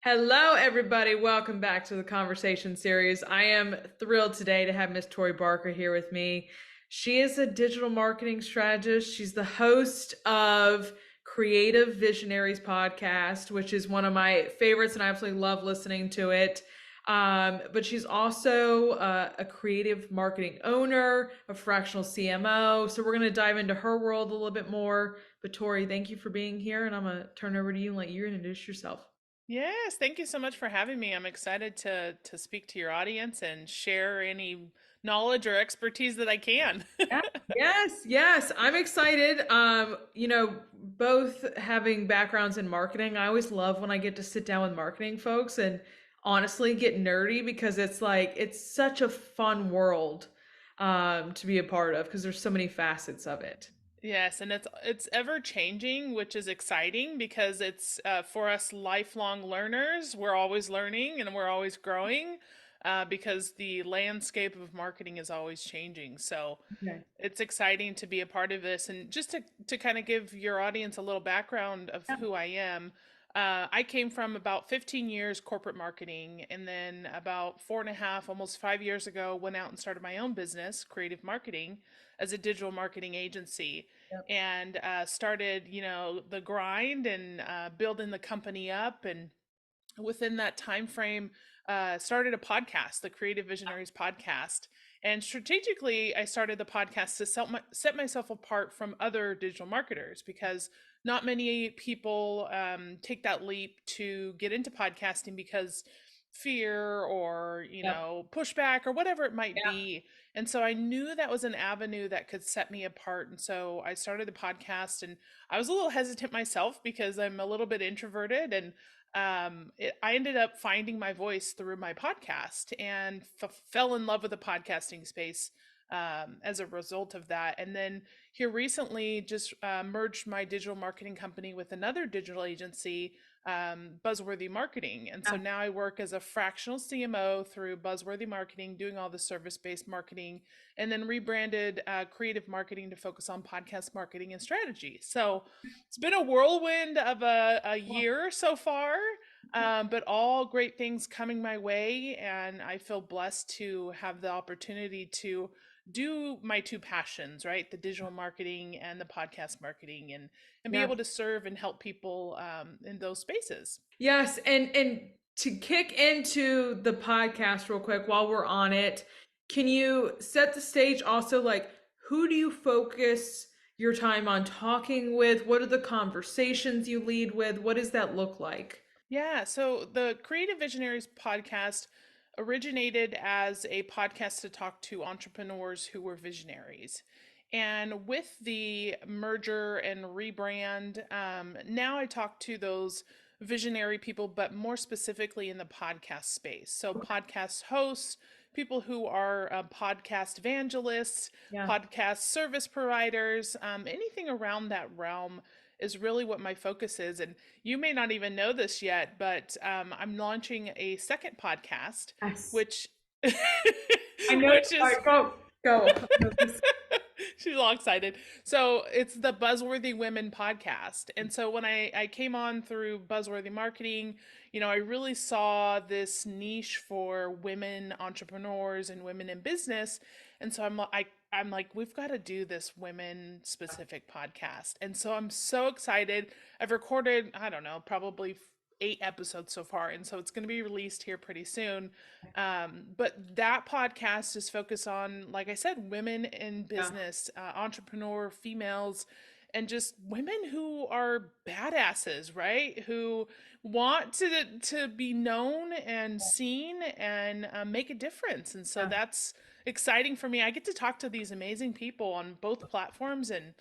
Hello, everybody. Welcome back to the conversation series. I am thrilled today to have Miss Tori BARKER here with me. She is a digital marketing strategist. She's the host of Creative Visionaries Podcast, which is one of my favorites, and I absolutely love listening to it. But she's also a creative marketing owner, a fractional CMO. So we're going to dive into her world a little bit more. But Tori, thank you for being here, and I'm going to turn over to you and let you introduce yourself. Yes, thank you so much for having me. I'm excited to speak to your audience and share any knowledge or expertise that I can. Yeah. Yes. I'm excited. Both having backgrounds in marketing, I always love when I get to sit down with marketing folks and honestly get nerdy because it's such a fun world to be a part of because there's so many facets of it. Yes, and it's ever changing, which is exciting because it's for us lifelong learners. We're always learning and we're always growing because the landscape of marketing is always changing. So Okay. it's exciting to be a part of this. And just to kind of give your audience a little background of Yeah. who I am, I came from about 15 years corporate marketing, and then about 4.5, almost 5 years ago, went out and started my own business, Creative Marketing, as a digital marketing agency, Yep. and started, the grind and building the company up. And within that time frame, started a podcast, the Creative Visionaries Podcast. And strategically, I started the podcast to set myself apart from other digital marketers because not many people take that leap to get into podcasting because fear or Yep. pushback or whatever it might Yeah. be. And so I knew that was an avenue that could set me apart, and so I started the podcast. And I was a little hesitant myself because I'm a little bit introverted, and I ended up finding my voice through my podcast and fell in love with the podcasting space as a result of that. And then here recently, just merged my digital marketing company with another digital agency, Buzzworthy Marketing. And so Yeah. now I work as a fractional CMO through Buzzworthy Marketing, doing all the service based marketing, and then rebranded Creative Marketing to focus on podcast marketing and strategy. So it's been a whirlwind of a year so far, but all great things coming my way. And I feel blessed to have the opportunity to do my two passions, right? The digital marketing and the podcast marketing, and be Yeah. able to serve and help people in those spaces. Yes, and to kick into the podcast real quick while we're on it, can you set the stage also like who do you focus your time on talking with? What are the conversations you lead with? What does that look like? Yeah, so the Creative Visionaries podcast originated as a podcast to talk to entrepreneurs who were visionaries. And with the merger and rebrand, now I talk to those visionary people, but more specifically in the podcast space. So, podcast hosts, people who are podcast evangelists, Yeah. podcast service providers, anything around that realm is really what my focus is. And you may not even know this yet, but I'm launching a second podcast, Yes. which I know. which All is right, go. she's all excited. So it's the Buzzworthy Women podcast. And so when I came on through Buzzworthy Marketing, I really saw this niche for women entrepreneurs and women in business. And so I'm like, we've got to do this women specific podcast. And so I'm so excited. I've recorded, I don't know, probably 8 episodes so far. And so it's going to be released here pretty soon. But that podcast is focused on, like I said, women in Yeah. business, entrepreneur females, and just women who are badasses, right? Who want to be known and seen and make a difference. And so Yeah. that's exciting for me. I get to talk to these amazing people on both platforms, and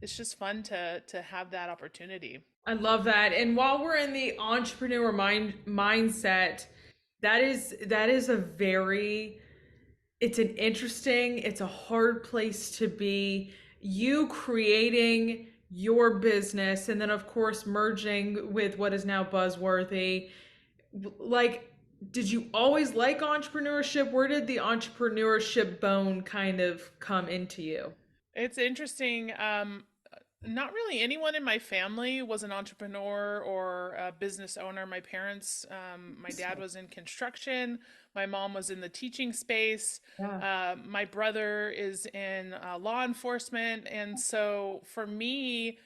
it's just fun to have that opportunity. I love that. And while we're in the entrepreneur mindset, that is a very it's an interesting, it's a hard place to be. You creating your business and then of course merging with what is now Buzzworthy. Like, did you always like entrepreneurship? Where did the entrepreneurship bone kind of come into you? It's interesting. Not really anyone in my family was an entrepreneur or a business owner. My parents, my dad was in construction, my mom was in the teaching space, Yeah. my brother is in law enforcement. And so for me,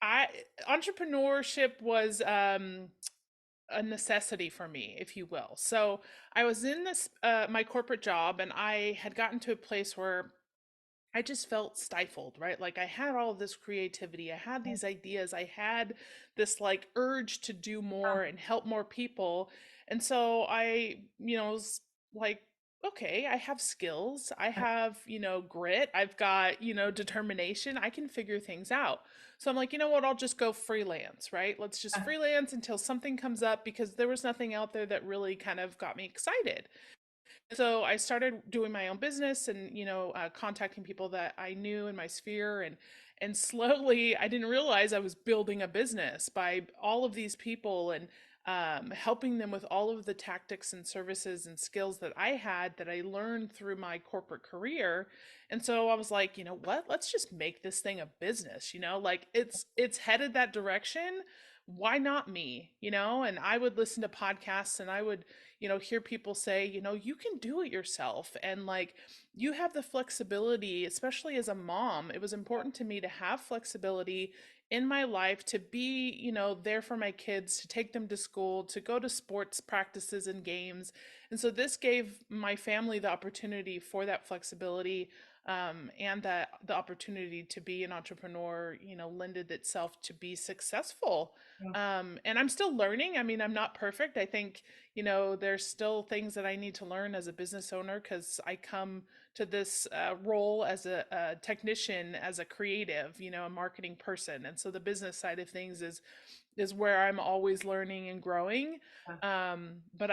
I entrepreneurship was a necessity for me, if you will. So I was in this my corporate job, and I had gotten to a place where I just felt stifled, right? Like I had all of this creativity, I had these ideas, I had this like urge to do more and help more people. And so I, was like, okay, I have skills, I have, grit, I've got, determination, I can figure things out. So I'm like, you know what, I'll just go freelance, right? Let's just freelance until something comes up because there was nothing out there that really kind of got me excited. So I started doing my own business and contacting people that I knew in my sphere, and slowly I didn't realize I was building a business by all of these people, and helping them with all of the tactics and services and skills that I had that I learned through my corporate career. And so I was like, you know what, let's just make this thing a business, like it's headed that direction. Why not me? And I would listen to podcasts, and I would hear people say, you can do it yourself. And like, you have the flexibility, especially as a mom. It was important to me to have flexibility in my life, to be, there for my kids, to take them to school, to go to sports practices and games. And so this gave my family the opportunity for that flexibility, and that the opportunity to be an entrepreneur, lended itself to be successful. Yeah. And I'm still learning. I mean, I'm not perfect. I think, there's still things that I need to learn as a business owner, because I come to this role as a technician, as a creative, a marketing person. And so the business side of things is where I'm always learning and growing. But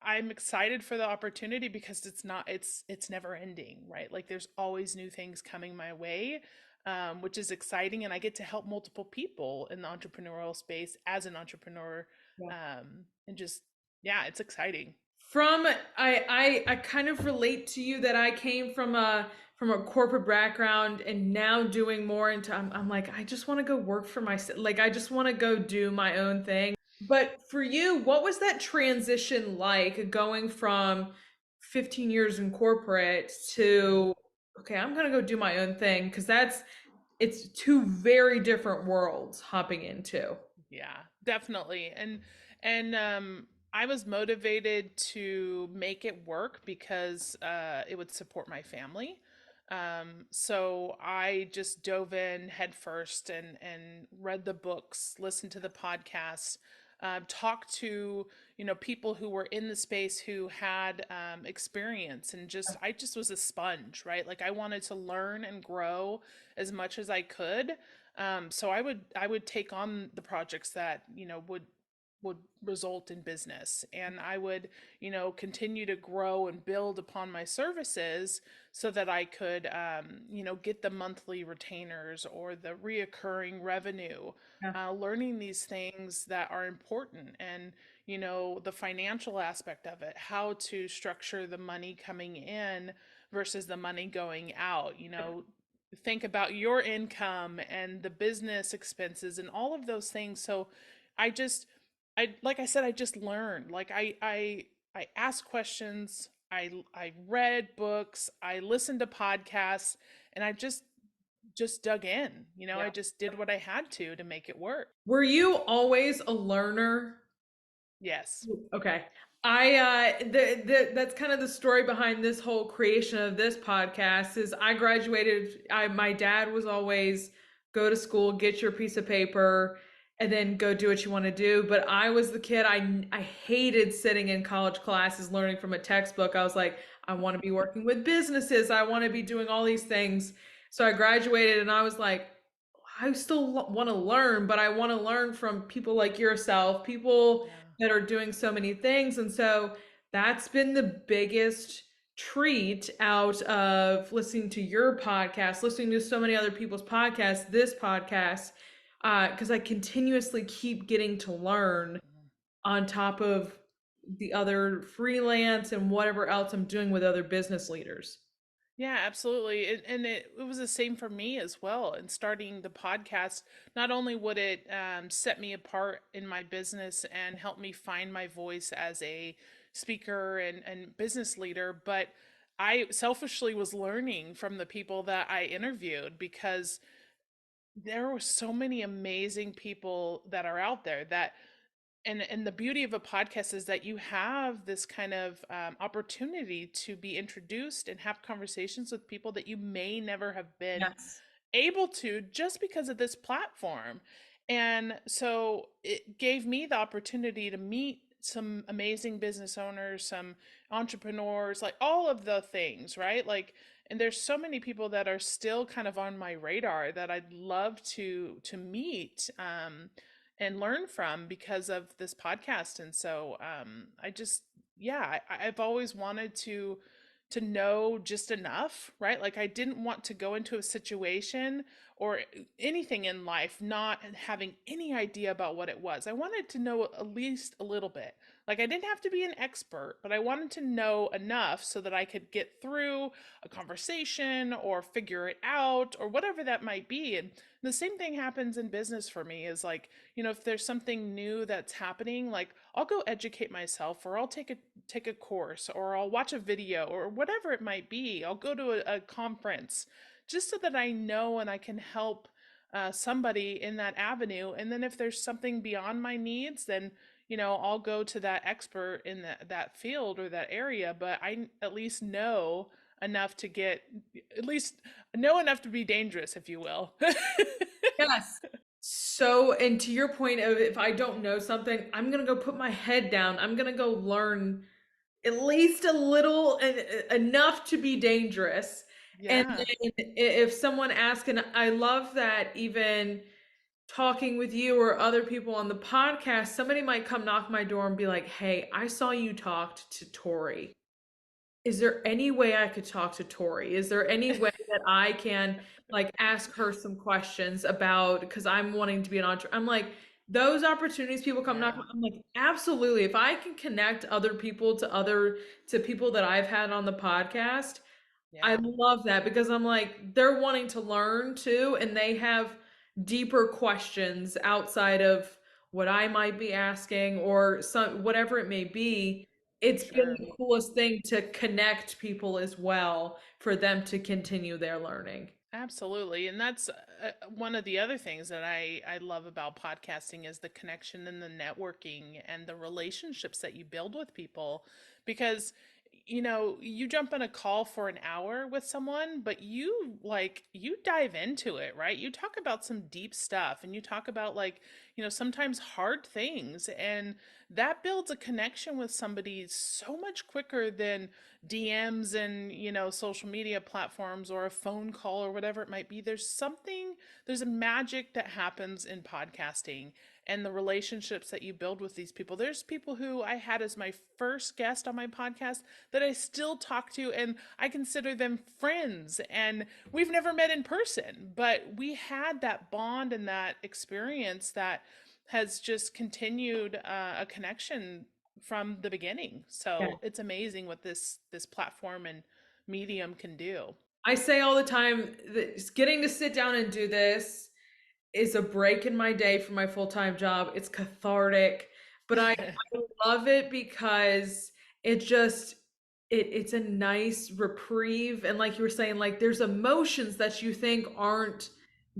I'm excited for the opportunity because it's never ending, right? Like there's always new things coming my way, which is exciting, and I get to help multiple people in the entrepreneurial space as an entrepreneur, Yeah. and just yeah, it's exciting. From I kind of relate to you that I came from a corporate background and now doing more into I'm like I just want to go work for myself, like I just want to go do my own thing. But for you, what was that transition like going from 15 years in corporate to okay, I'm gonna go do my own thing? Because it's two very different worlds hopping into. Yeah, definitely. And I was motivated to make it work because it would support my family. So I just dove in head first and read the books, listened to the podcasts, talked to people who were in the space who had experience, and just I just was a sponge, right? Like I wanted to learn and grow as much as I could. So I would take on the projects that would result in business, and I would continue to grow and build upon my services so that I could get the monthly retainers or the reoccurring revenue, Yeah. learning these things that are important, and the financial aspect of it, how to structure the money coming in versus the money going out. Think about your income and the business expenses and all of those things. So I just I like I said, I just learned. Like I asked questions, I read books, I listened to podcasts, and I just dug in. I Yeah. just did what I had to make it work. Were you always a learner? Yes. Okay. I that's kind of the story behind this whole creation of this podcast is I graduated I my dad was always go to school, get your piece of paper and then go do what you want to do, but I was the kid I hated sitting in college classes learning from a textbook. I was like I want to be working with businesses. I want to be doing all these things. So I graduated and I was like I still want to learn, but I want to learn from people like yourself, people Yeah. that are doing so many things. And so that's been the biggest treat out of listening to your podcast, listening to so many other people's podcasts, this podcast, because I continuously keep getting to learn on top of the other freelance and whatever else I'm doing with other business leaders. Yeah, absolutely. And it was the same for me as well. And starting the podcast, not only would it set me apart in my business and help me find my voice as a speaker and business leader, but I selfishly was learning from the people that I interviewed because there were so many amazing people that are out there that and the beauty of a podcast is that you have this kind of opportunity to be introduced and have conversations with people that you may never have been Yes. able to just because of this platform. And so it gave me the opportunity to meet some amazing business owners, some entrepreneurs, like all of the things, right? Like, and there's so many people that are still kind of on my radar that I'd love to meet and learn from because of this podcast. And so I just, yeah, I've always wanted to know just enough, right? Like I didn't want to go into a situation or anything in life not having any idea about what it was. I wanted to know at least a little bit. Like I didn't have to be an expert, but I wanted to know enough so that I could get through a conversation or figure it out or whatever that might be. And the same thing happens in business for me is like, if there's something new that's happening, like I'll go educate myself or I'll take a course or I'll watch a video or whatever it might be. I'll go to a conference just so that I know and I can help somebody in that avenue. And then if there's something beyond my needs, then I'll go to that expert in that field or that area. But I at least know enough to get at least know enough to be dangerous, if you will. Yes. So, and to your point of if I don't know something, I'm gonna go put my head down. I'm gonna go learn at least a little enough to be dangerous. And Yeah. then if someone asks, and I love that even talking with you or other people on the podcast, somebody might come knock my door and be like, "Hey, I saw you talked to Tori. Is there any way I could talk to Tori? Is there any way that I can like ask her some questions about because I'm wanting to be an entrepreneur?" I'm like, those opportunities people come knock. Yeah. I'm like, absolutely. If I can connect other people to people that I've had on the podcast, I Yeah. love that because I'm like, they're wanting to learn too, and they have deeper questions outside of what I might be asking or some whatever it may be. For It's been sure. the coolest thing to connect people as well for them to continue their learning. Absolutely. And that's one of the other things that I love about podcasting is the connection and the networking and the relationships that you build with people. Because, you jump on a call for an hour with someone, but you dive into it, right? You talk about some deep stuff and you talk about like, sometimes hard things. And that builds a connection with somebody so much quicker than DMs and, social media platforms or a phone call or whatever it might be. There's a magic that happens in podcasting and the relationships that you build with these people. There's people who I had as my first guest on my podcast that I still talk to and I consider them friends. And we've never met in person, but we had that bond and that experience that has just continued a connection from the beginning. Yeah. So it's amazing what this platform and medium can do. I say all the time that getting to sit down and do this is a break in my day from my full-time job. It's cathartic, but I love it because it just it's a nice reprieve. And like you were saying, like there's emotions that you think aren't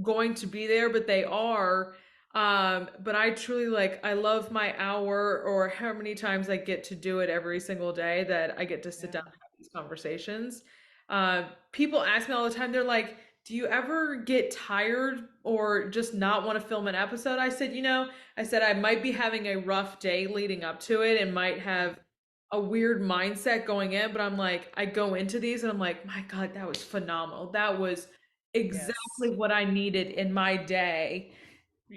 going to be there, but they are. But I truly like I love my hour or how many times I get to do it every single day that I get to sit down Yeah. and have these conversations. People ask me all the time, they're like, do you ever get tired or just not want to film an episode? I said, I said I might be having a rough day leading up to it and might have a weird mindset going in, but I'm like, I go into these and I'm like, my God, that was phenomenal. That was Yes. exactly what I needed in my day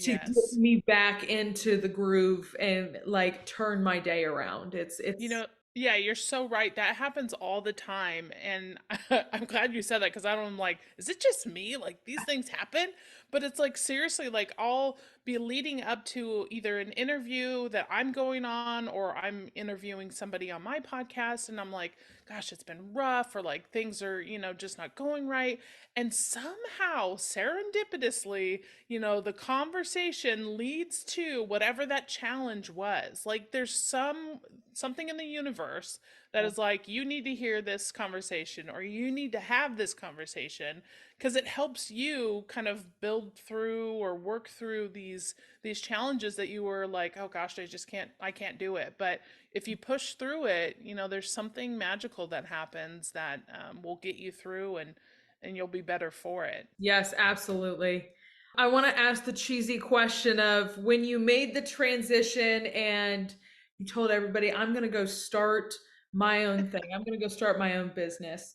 to get Yes. me back into the groove and like turn my day around. You It's know, yeah, you're so right. That happens all the time. And I'm glad you said that because I don't like, is it just me? Like these things happen? But it's like seriously, like I'll be leading up to either an interview that I'm going on or I'm interviewing somebody on my podcast and I'm like, gosh, it's been rough or like things are, just not going right. And somehow, serendipitously, the conversation leads to whatever that challenge was. Like there's something in the universe that is like, you need to hear this conversation or you need to have this conversation because it helps you kind of build through or work through these challenges that you were like, oh gosh, I can't do it. But if you push through it, there's something magical that happens that will get you through and you'll be better for it. Yes, absolutely. I want to ask the cheesy question of when you made the transition and you told everybody, I'm going to go start my own thing. I'm going to go start my own business.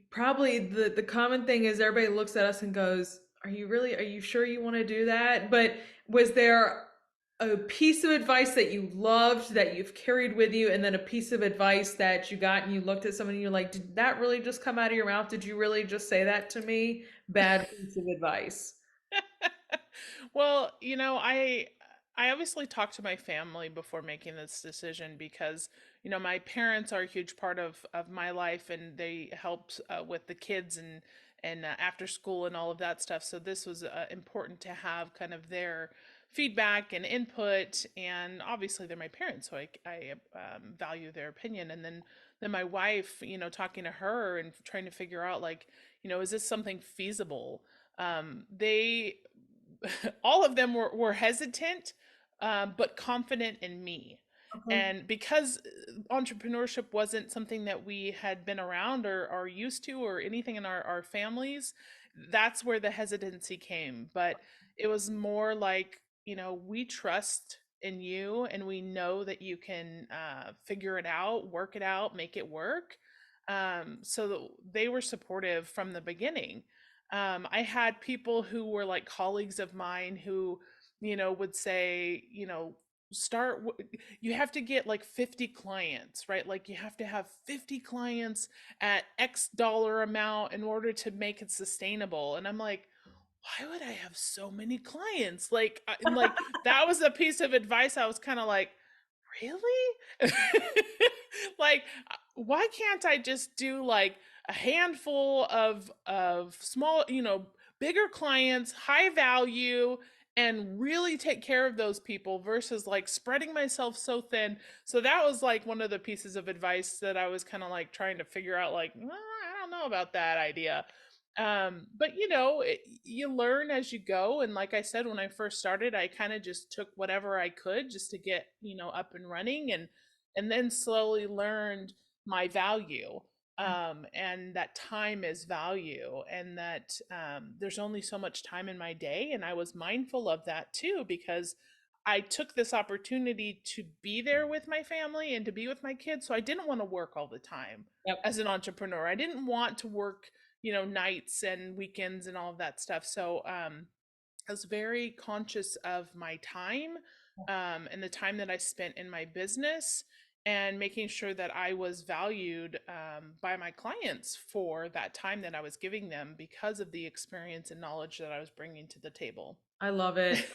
Probably the common thing is everybody looks at us and goes, are you sure you want to do that? But was there a piece of advice that you loved that you've carried with you, and then a piece of advice that you got and you looked at someone and you're like, did that really just come out of your mouth? Did you really just say that to me? Bad piece of advice. Well, I obviously talked to my family before making this decision because, my parents are a huge part of my life and they helped with the kids and after school and all of that stuff. So this was important to have kind of their feedback and input. And obviously they're my parents, so I value their opinion. And then my wife, talking to her and trying to figure out like, is this something feasible? They all of them were hesitant, but confident in me. Okay. And because entrepreneurship wasn't something that we had been around or used to or anything in our families, that's where the hesitancy came. But it was more like, we trust in you and we know that you can figure it out, work it out, make it work. So they were supportive from the beginning. I had people who were like colleagues of mine who, would say, you have to get like 50 clients, right? Like you have to have 50 clients at X dollar amount in order to make it sustainable. And I'm like, why would I have so many clients? And like that was a piece of advice I was kind of like, really? Like, why can't I just do like a handful of small, bigger clients, high value, and really take care of those people versus like spreading myself so thin. So that was like one of the pieces of advice that I was kind of like trying to figure out like, I don't know about that idea. But you learn as you go. And like I said, when I first started, I kind of just took whatever I could just to get, up and running and then slowly learned my value. And that time is value and that there's only so much time in my day. And I was mindful of that too, because I took this opportunity to be there with my family and to be with my kids. So I didn't want to work all the time Yep. as an entrepreneur. I didn't want to work, nights and weekends and all of that stuff. So I was very conscious of my time and the time that I spent in my business and making sure that I was valued by my clients for that time that I was giving them because of the experience and knowledge that I was bringing to the table. I love it.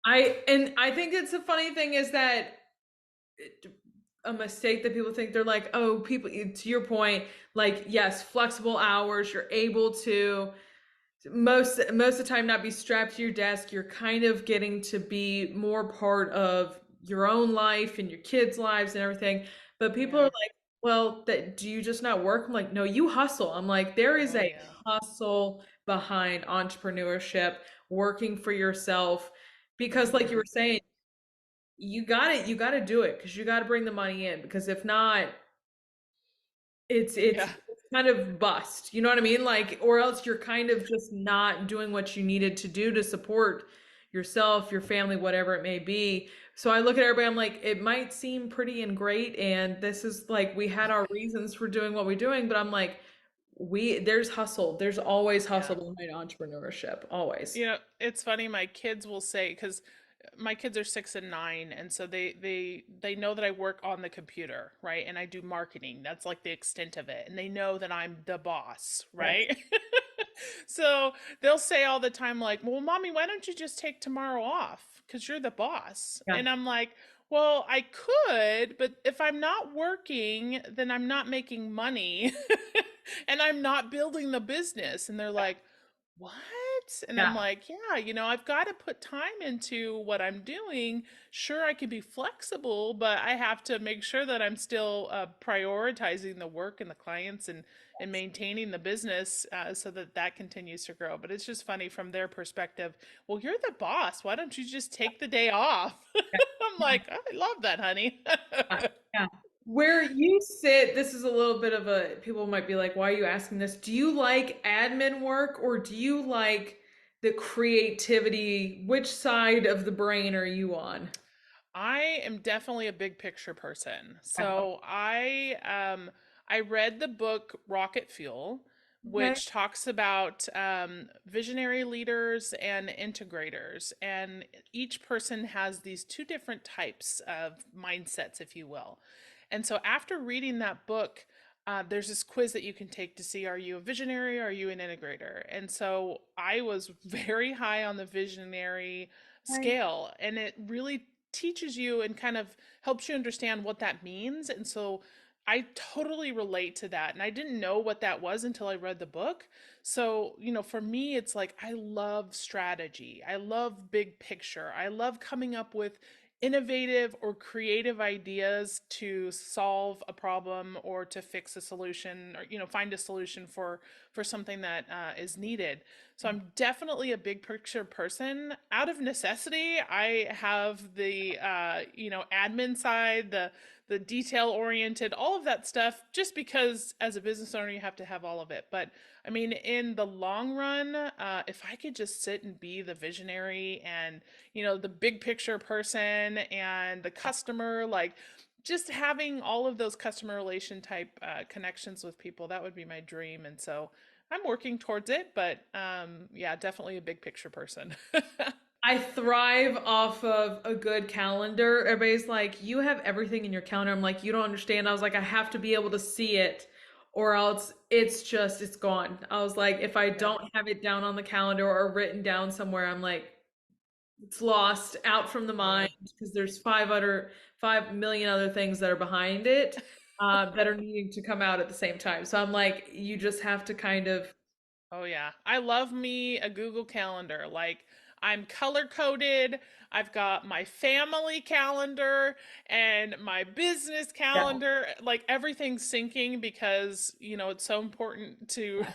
I think it's a funny thing is that a mistake that people think they're like, oh, people, to your point, like, yes, flexible hours, you're able to most of the time not be strapped to your desk. You're kind of getting to be more part of your own life and your kids' lives and everything. But people are Yeah. like, well, that do you just not work? I'm like, no, you hustle. I'm like, there is Oh, a yeah. hustle behind entrepreneurship, working for yourself, because like you Hmm. were saying, you got to do it because you got to bring the money in, because if not, it's Yeah. kind of bust. You know what I mean? Like, or else you're kind of just not doing what you needed to do to support yourself, your family, whatever it may be. So I look at everybody, I'm like, it might seem pretty and great, and this is like we had our reasons for doing what we're doing, but I'm like, there's hustle. There's always hustle Yeah. behind entrepreneurship. Always. It's funny. My kids will say because my kids are 6 and 9, and so they know that I work on the computer, right? And I do marketing. That's like the extent of it, and they know that I'm the boss, Yes. right? So they'll say all the time, like, well, mommy, why don't you just take tomorrow off? Because you're the boss. Yeah. And I'm like, well, I could, but if I'm not working, then I'm not making money and I'm not building the business. And they're like, what? And I'm Yeah. like, yeah, I've got to put time into what I'm doing. Sure, I can be flexible, but I have to make sure that I'm still prioritizing the work and the clients and maintaining the business so that that continues to grow. But it's just funny from their perspective. Well, you're the boss. Why don't you just take the day off? I'm like, I love that, honey. Yeah. Yeah. Where you sit, this is a little bit of a, people might be like, why are you asking this? Do you like admin work or do you like the creativity? Which side of the brain are you on? I am definitely a big picture person. Yeah. So I read the book Rocket Fuel, Okay. which talks about visionary leaders and integrators, and each person has these two different types of mindsets, if you will. And so after reading that book, there's this quiz that you can take to see, are you a visionary or are you an integrator? And so I was very high on the visionary Okay. scale, and it really teaches you and kind of helps you understand what that means. And so I totally relate to that. And I didn't know what that was until I read the book. So, for me, it's like I love strategy. I love big picture. I love coming up with innovative or creative ideas to solve a problem or to fix a solution, or find a solution for something that is needed. So I'm definitely a big picture person. Out of necessity, I have the admin side, the detail oriented, all of that stuff, just because as a business owner you have to have all of it. But I mean, in the long run, if I could just sit and be the visionary and the big picture person and the customer, like just having all of those customer relation type connections with people, that would be my dream. And so I'm working towards it, but yeah, definitely a big picture person. I thrive off of a good calendar. Everybody's like, you have everything in your calendar. I'm like, you don't understand. I was like, I have to be able to see it or else it's gone. I was like, if I Yeah. don't have it down on the calendar or written down somewhere, I'm like, it's lost out from the Yeah. mind because there's 5 million other things that are behind it that are needing to come out at the same time. So I'm like, you just have to kind of, Oh yeah. I love me a Google Calendar. Like I'm color coded. I've got my family calendar and my business yeah, calendar. Like everything's syncing because, it's so important to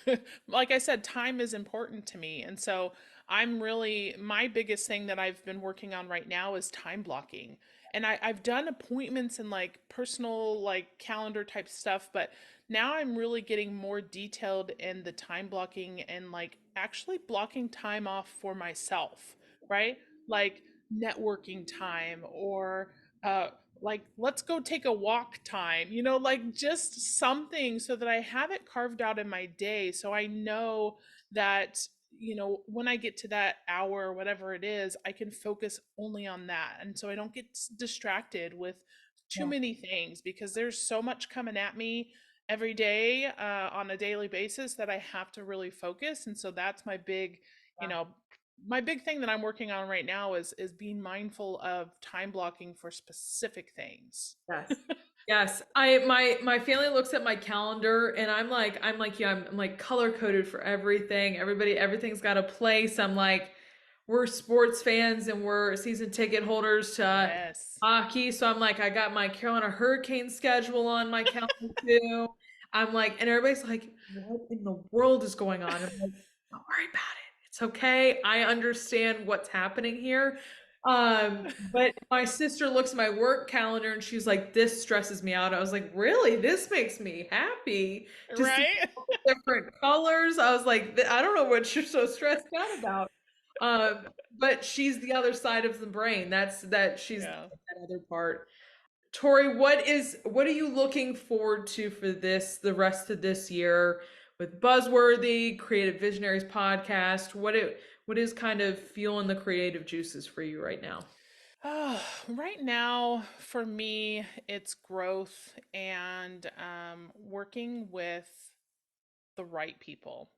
like I said, time is important to me. And so I'm really my biggest thing that I've been working on right now is time blocking. And I've done appointments and like personal like calendar type stuff, but now I'm really getting more detailed in the time blocking and like actually blocking time off for myself, right? Like networking time or uh like let's go take a walk time, like just something so that I have it carved out in my day so I know that when I get to that hour or whatever it is, I can focus only on that. And so I don't get distracted with too yeah, many things because there's so much coming at me every day on a daily basis that I have to really focus. And so that's you yeah. know, my big thing that I'm working on right now is being mindful of time blocking for specific things. Yes. Yes. My family looks at my calendar and I'm like, yeah, I'm like color coded for everything. Everything's got a place. I'm like, we're sports fans and we're season ticket holders to Yes. hockey. So I'm like, I got my Carolina Hurricane schedule on my calendar too. I'm like, and everybody's like, what in the world is going on? I'm like, don't worry about it. It's okay. I understand what's happening here. But my sister looks at my work calendar and she's like, this stresses me out. I was like, really? This makes me happy to see Right? all the different colors. I was like, I don't know what you're so stressed out about. But she's the other side of the brain. She's Yeah. that other part. Tori, what are you looking forward to for the rest of this year with Buzzworthy, Creative Visionaries Podcast? What is kind of fueling the creative juices for you right now? Right now, for me, it's growth and working with the right people.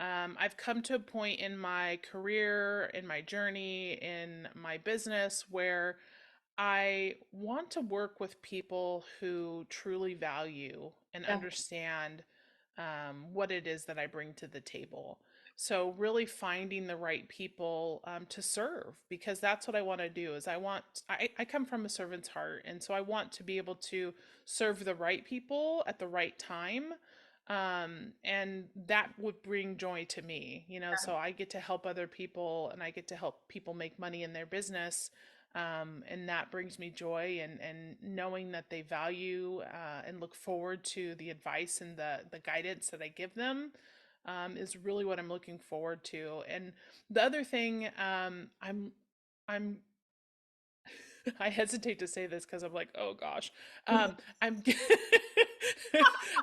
I've come to a point in my career, in my journey, in my business where I want to work with people who truly value and Yeah. understand what it is that I bring to the table. So really finding the right people to serve, because that's what I want to do. Is I come from a servant's heart, and so I want to be able to serve the right people at the right time. And that would bring joy to me, so I get to help other people and I get to help people make money in their business. And that brings me joy, and knowing that they value and look forward to the advice and the guidance that I give them is really what I'm looking forward to. And the other thing, I'm I hesitate to say this because I'm like, oh gosh, I'm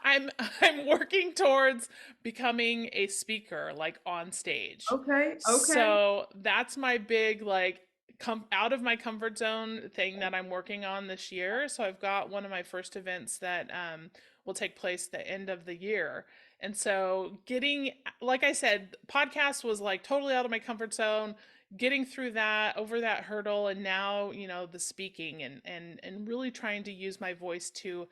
I'm I'm working towards becoming a speaker, like on stage. Okay. Okay. So that's my big like come out of my comfort zone thing that I'm working on this year. So I've got one of my first events that will take place the end of the year. And so getting, like I said, podcast was like totally out of my comfort zone, getting through that, over that hurdle, and now the speaking, and really trying to use my voice to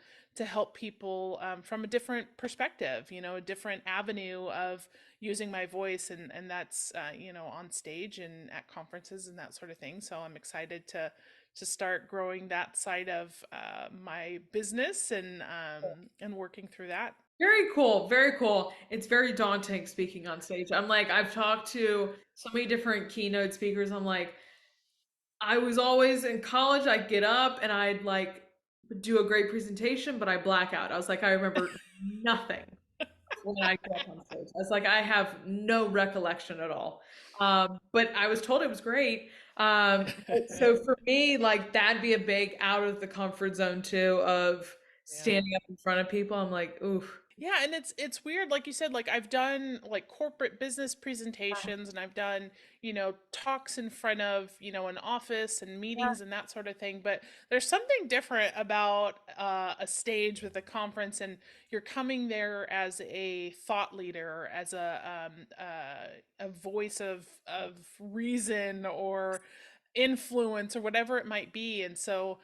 help people from a different perspective, a different avenue of using my voice, and that's on stage and at conferences and that sort of thing. So I'm excited to start growing that side of my business, and working through that. Very cool. Very cool. It's very daunting speaking on stage. I'm like, I've talked to so many different keynote speakers. I'm like, I was always in college, I'd get up and I'd like do a great presentation, but I black out. I was like, I remember nothing when I go up on stage. I was like, I have no recollection at all. But I was told it was great. But so for me, like that'd be a big out of the comfort zone too of Yeah. standing up in front of people. I'm like, oof. Yeah, and it's weird, like you said, like I've done like corporate business presentations, and I've done, talks in front of, an office and Yeah. meetings and that sort of thing. But there's something different about a stage with a conference, and you're coming there as a thought leader, as a voice of reason or influence or whatever it might be. And so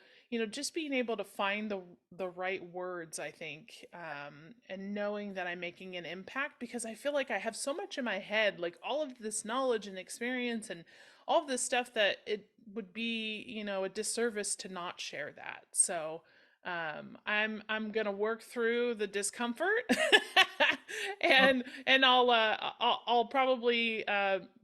just being able to find the right words, I think, and knowing that I'm making an impact, because I feel like I have so much in my head, like all of this knowledge and experience and all of this stuff, that it would be, a disservice to not share that. So I'm gonna work through the discomfort, and I'll probably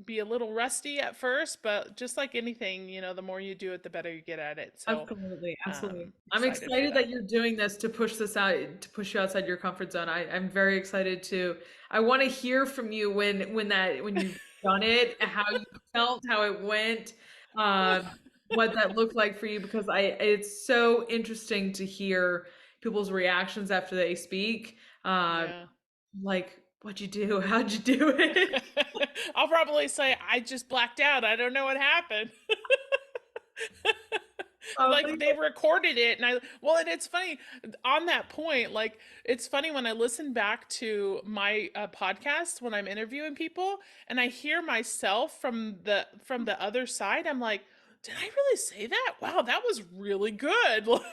be a little rusty at first, but just like anything, the more you do it, the better you get at it. So Absolutely, absolutely. I'm excited for excited that. that you're doing this to push this out, to push you outside your comfort zone. I'm very excited to. I want to hear from you when you've done it, how you felt, how it went, um, what that looked like for you, because it's so interesting to hear people's reactions after they speak. Yeah. Like, what'd you do? How'd you do it? I'll probably say I just blacked out. I don't know what happened. Like they recorded it, and and it's funny on that point. Like it's funny when I listen back to my podcast when I'm interviewing people, and I hear myself from the other side. I'm like, did I really say that? Wow, that was really good. Like,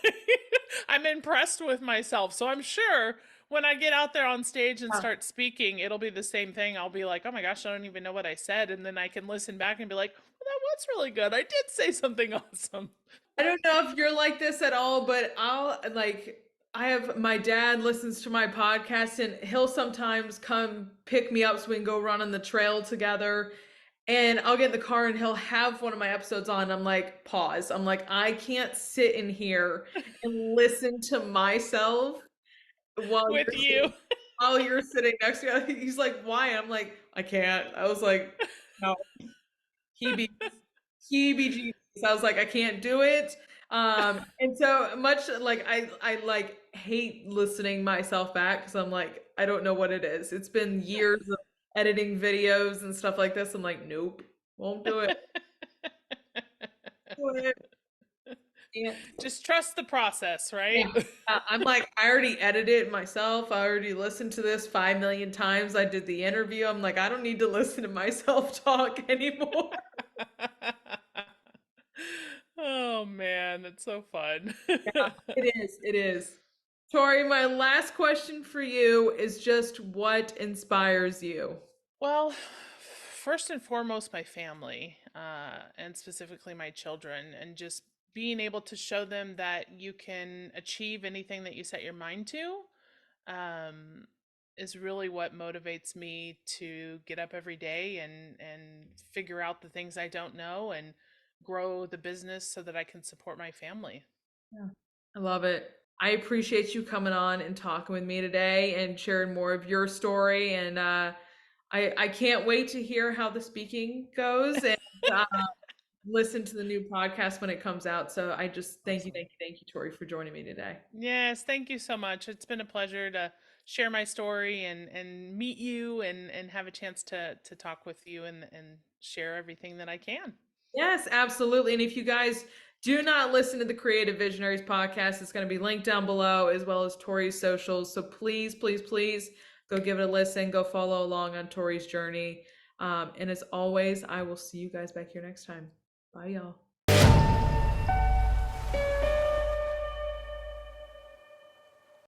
I'm impressed with myself. So I'm sure when I get out there on stage and Yeah. start speaking, it'll be the same thing. I'll be like, oh my gosh, I don't even know what I said. And then I can listen back and be like, well, that was really good. I did say something awesome. I don't know if you're like this at all, but I have my dad listens to my podcast and he'll sometimes come pick me up so we can go run on the trail together. And I'll get in the car and he'll have one of my episodes on. I'm like, pause. I'm like, I can't sit in here and listen to myself while With you're sitting you. next to me. He's like, why? I'm like, I can't. I was like, no, he heebie-jeebies. I was like, I can't do it. And so much like I like hate listening myself back because I'm like, I don't know what it is. It's been years of editing videos and stuff like this. I'm like, nope, won't do it. Do it. can't. Just trust the process, Yeah. right? I'm like, I already edited it myself. I already listened to this 5 million times. I did the interview. I'm like, I don't need to listen to myself talk anymore. Oh man, that's so fun. Yeah, it is. It is. Tori, my last question for you is just what inspires you? Well, first and foremost, my family, and specifically my children, and just being able to show them that you can achieve anything that you set your mind to, um, is really what motivates me to get up every day and figure out the things I don't know and grow the business so that I can support my family. Yeah. I love it. I appreciate you coming on and talking with me today and sharing more of your story. And I can't wait to hear how the speaking goes and uh, listen to the new podcast when it comes out. So I just Awesome. thank you, Tori, for joining me today. Yes, thank you so much. It's been a pleasure to share my story and meet you and have a chance to talk with you and share everything that I can. Yes, absolutely. And if you guys do not listen to the Creative Visionaries podcast, it's going to be linked down below as well as Tori's socials. So please, please, please go give it a listen. Go follow along on Tori's journey. And as always, I will see you guys back here next time. Bye, y'all.